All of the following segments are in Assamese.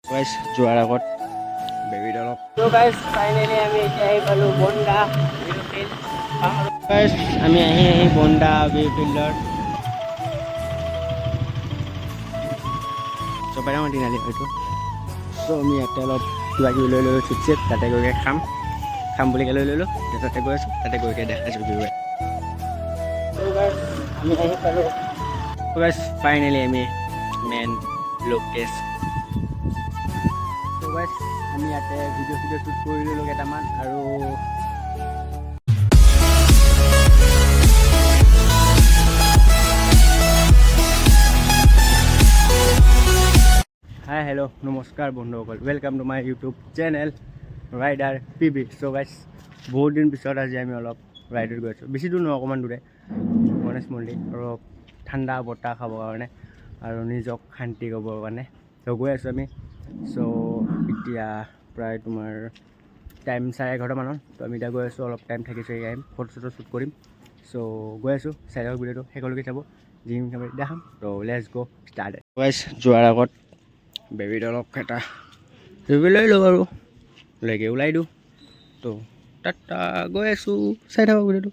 গাইজ যোৱাৰ আগত বেবীত অলপ ফাইনেলি আমি এতিয়া আহি পালোঁ বন্দা ভিউ ফিল্ড। গাইজ আমি আহি বন্দা ভিউ ফিল্ডৰ চপাই ডাঙৰ তিনিআলি হয়তো। চ' আমি ইয়াতে অলপ কিবা কিবি লৈ ল'লোঁ চিপ তাতে গৈকে খাম বুলি লৈ ল'লোঁ। এতিয়া তাতে গৈ আছোঁ, তাতে গৈকে দেখাইছোঁ ভিউ। আমি আহি পালোঁ গাইজ ফাইনেলি আমি মেইন লোকেশ্যন। চ' গাইজ আমি ইয়াতে ভিডিঅ' শ্বুট কৰি ল'লোঁ কেইটামান আৰু হাই হেল্ল' নমস্কাৰ বন্ধুসকল, welcome to my YouTube channel rider PB। So' guys বহুত দিন পিছত আজি আমি অলপ ৰাইডত গৈ আছোঁ। বেছি দূৰ নহয়, অকণমান দূৰে গণেশ মন্দিৰ, অলপ ঠাণ্ডা বতাহ খাবৰ কাৰণে আৰু নিজক শান্তি কৰিবৰ কাৰণে ত' গৈ আছোঁ আমি। চ' এতিয়া প্ৰায় তোমাৰ টাইম 11:30 মানত। ত' আমি এতিয়া গৈ আছোঁ, অলপ টাইম থাকিছোঁ, আহিম ফটো শ্বুট কৰিম। চ' গৈ আছোঁ, চাই লওক ভিডিঅ'টো শেষলৈকে চাব, জিম দেখাম। ত' লেটছ গ' ষ্টাৰ্ট। গাইজ যোৱাৰ আগত বেবীত অলপ এটা বেবী লৈ লওঁ আৰু লৈকে ওলাই দিওঁ। ত' তাত গৈ আছোঁ, চাই থাকক ভিডিঅ'টো।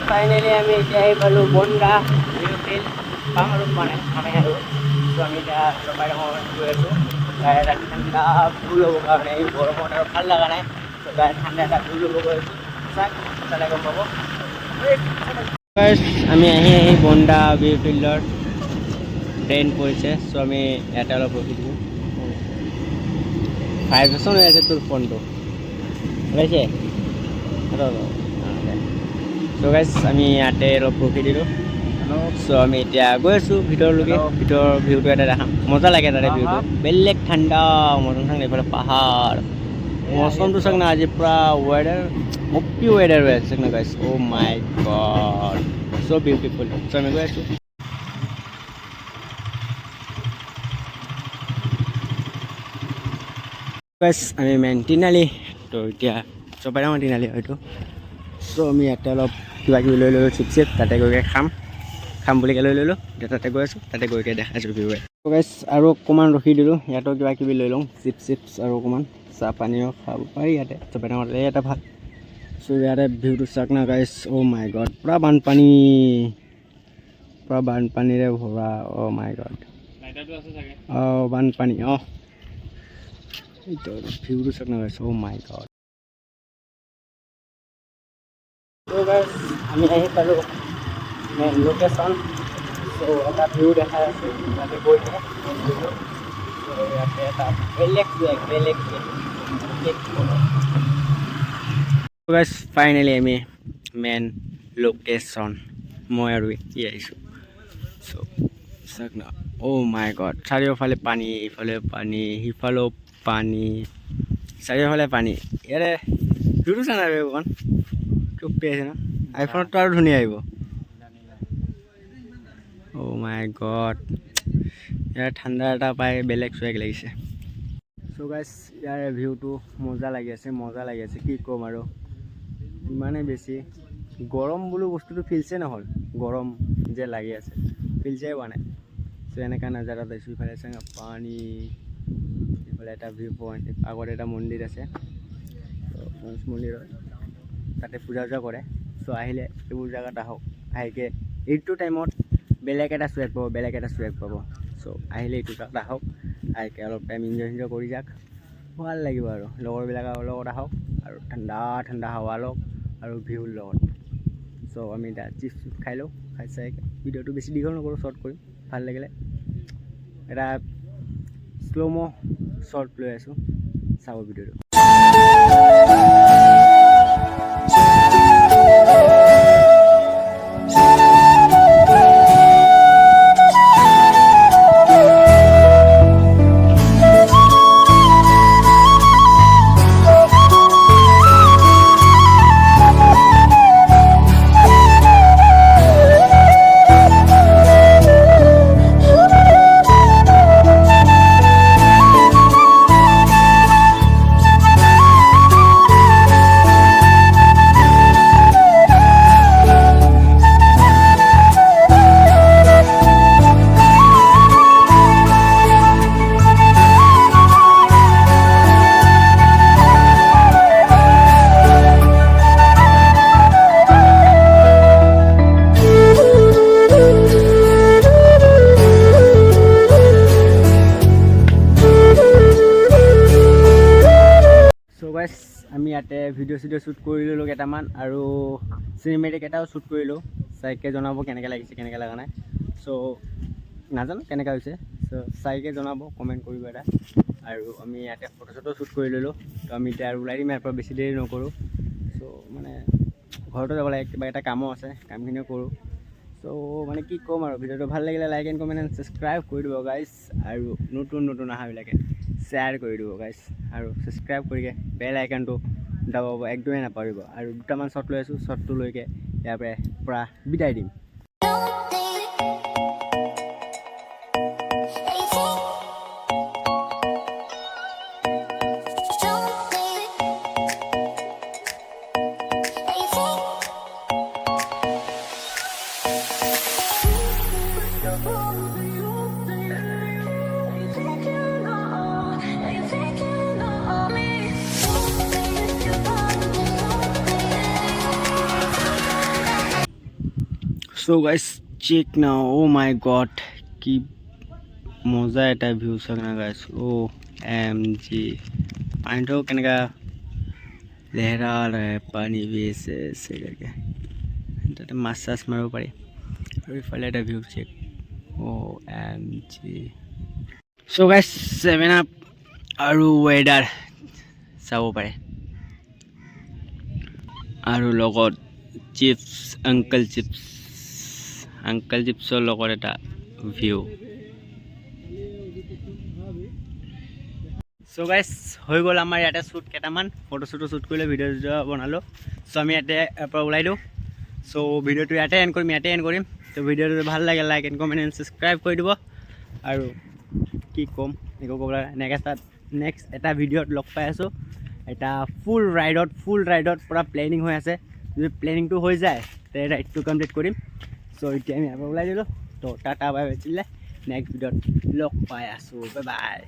ফাইনেলি আমি এতিয়া আহি পালোঁ বন্দা ভিউ ফিল্ড। পাম আৰু মানে আমি আৰু ত' আমি এতিয়া চপাই ডাঙৰ গৈ আছোঁ এটা ঠাণ্ডা ভিউ ল'বৰ কাৰণে। এই গৰমত আৰু ভাল লগা নাই, ত' ঠাণ্ডা এটা ভিউ ল'ব গৈ আছোঁ। চালে গম পাব। আমি আহি বন্দা ভিউ ফিল্ডৰ ট্ৰেইন পৰিছে। চ' আমি ইয়াতে অলপ ৰখি দিওঁ। ভাইব্ৰেশ্যন হৈ আছে তোৰ ফোনটো, ওলাইছে। চ' গাইজ আমি ইয়াতে অলপ ৰখি দিলোঁ। চ' আমি এতিয়া গৈ আছোঁ ভিতৰলৈকে, ভিতৰৰ ভিউটো এটা দেখাম। মজা লাগে তাতে ভিউটো, বেলেগ ঠাণ্ডা মজা ঠাণ্ডা। এইফালে পাহাৰ, মৌচমটো চাওক না, আজি পূৰা ৱেডাৰ অপি ৱেডাৰ হৈ আছে চাওক না গাইজ। অ' মাই গড, চ' বিউটিফুল। চ' আমি গৈ আছোঁ। গাইজ আমি মেইন তিনিআলি, তো এতিয়া চপাই ডাঙৰ তিনিআলি হয়তো। চ' আমি ইয়াতে অলপ কিবা কিবি লৈ ল'লোঁ চিপ তাতে গৈকে খাম বুলি লৈ ল'লোঁ। এতিয়া তাতে গৈ আছোঁ, তাতে গৈকে দেখাইছোঁ ভিউ। গাইজ আৰু অকণমান ৰখি দিলোঁ, ইয়াতো কিবা কিবি লৈ লওঁ চিপছ আৰু অকণমান চাহ পানীও খাব পাৰি ইয়াতে চপাই ডাঙৰ ইয়াতে ভাল। চ' ইয়াতে ভিউটো চাওক না গাইজ। অ' মাই গড, পূৰা বানপানীৰে ভৰা। অ' মাই গড, অঁ বানপানী, অঁ এইটো ভিউটো চাওক না গাইজ। অ' মাই গড। আমি আহি পালোঁ মেইন লোকেশ্যন। চ' এটা ভিউ দেখাই আছোঁ, তাতে গৈ কিনে ইয়াতে এটা বেলেগ গাইজ ফাইনেলি আমি মেইন লোকেশ্যন, মই আৰু ই আহিছোঁ। চ' চাওক না, অ' মাই গড, চাৰিওফালে পানী, ইফালে পানী, সিফালেও পানী, চাৰিওফালে পানী। ইয়াতে ভিউটো চা না অকণ চুপি আছে ন, আইফোনততো আৰু ধুনীয়া আহিব। অ' মাই গড, ইয়াৰ ঠাণ্ডা এটা পাই বেলেগ চুৱেগ লাগিছে। চ' গাইজ ইয়াৰ ভিউটো মজা লাগি আছে, কি ক'ম আৰু। ইমানেই বেছি গৰম বোলো বস্তুটো ফিলছে নহ'ল, গৰম যে লাগি আছে ফিলছে হোৱা নাই। চ' এনেকুৱা নাজাৰা পাইছোঁ। ইফালে চাগে পানী, ইফালে এটা ভিউ পইণ্ট, আগত এটা মন্দিৰ আছে, গণেশ মন্দিৰ হয়, তাতে পূজা কৰে। চ' আহিলে এইবোৰ জেগাত আহক, আহিকে এইটো টাইমত বেলেগ এটা চুৱেগ পাব। চ' আহিলে এইটো জেগাত আহক, আহিকে অলপ টাইম এনজয় কৰি যাওক, ভাল লাগিব আৰু লগৰবিলাকৰ লগত আহক আৰু ঠাণ্ডা হাৱা লওক আৰু ভিউৰ লগত। চ' আমি এতিয়া চিপছ খাই লওঁ, চাই ভিডিঅ'টো বেছি দীঘল নকৰোঁ, শ্বৰ্ট কৰিম। ভাল লাগিলে এটা শ্ল' শ্বৰ্ট লৈ আছোঁ, চাব ভিডিঅ'টো। গাইছ আমি ইয়াতে ভিডিঅ' চিডিঅ' শ্বুট কৰি ল'লোঁ কেইটামান আৰু চিনেমেটিক এটাও শ্বুট কৰিলোঁ চাইকে জনাব কেনেকৈ লাগিছে কেনেকৈ লগা নাই চ' নাজানো কেনেকুৱা হৈছে চ' চাইকে জনাব কমেণ্ট কৰিব এটা আৰু আমি ইয়াতে ফটো চটো শ্বুট কৰি ল'লোঁ তো আমি এতিয়া আৰু ওলাই দিম ইয়াৰ পৰা বেছি দেৰি নকৰোঁ চ' মানে ঘৰতো যাব লাগে কিবা এটা কামো আছে কামখিনিও কৰোঁ চ' মানে কি ক'ম আৰু ভিডিঅ'টো ভাল লাগিলে like and comment and subscribe কৰি দিব গাইছ আৰু নতুন অহাবিলাকে শ্বেয়াৰ কৰি দিব গাইছ আৰু ছাবস্ক্ৰাইব কৰিকে বেল আইকনটো দাবাব একদমেই নাপাহৰিব আৰু দুটামান শ্বট লৈ আছোঁ শ্বটটো লৈকে ইয়াৰ পৰা বিদায় দিম So guys, check now. Oh my god, কি মজা এটা ভিউ চাওক না গাইছ OMG পানীটো কেনেকা লেহেৰা পানী বেছে সেনেকৈ তাতে মাছ চাছ মাৰিব পাৰি আৰু ইফালে এটা view check OMG so guys 7 up আৰু ৱেডাৰ চাব পাৰে আৰু লগত চিপছ আংকল চিপছৰ লগত এটা ভিউ চ' গাইছ হৈ গ'ল আমাৰ ইয়াতে শ্বুট কেইটামান ফটো শ্বুট কৰিলোঁ ভিডিঅ' চিডিঅ' বনালোঁ চ' আমি ইয়াতে ইয়াৰ পৰা ওলাই দিওঁ চ' ভিডিঅ'টো ইয়াতে এণ্ড কৰিম চ' ভিডিঅ'টো ভাল লাগে like and comment and subscribe কৰি দিব আৰু কি ক'ম একো ক'ব লাগে নেক্সট এটা ভিডিঅ'ত লগ পাই আছোঁ এটা ফুল ৰাইডত পূৰা প্লেনিং হৈ আছে যদি প্লেনিংটো হৈ যায় তে ৰাইডটো কমপ্লিট কৰিম চ' এতিয়া আমি ইয়াৰ পৰা ওলাই দিলোঁ তো টাটা বাই বাই চিলে নেক্সট ভিডিঅ'ত লগ পাই আছোঁ বাই বাই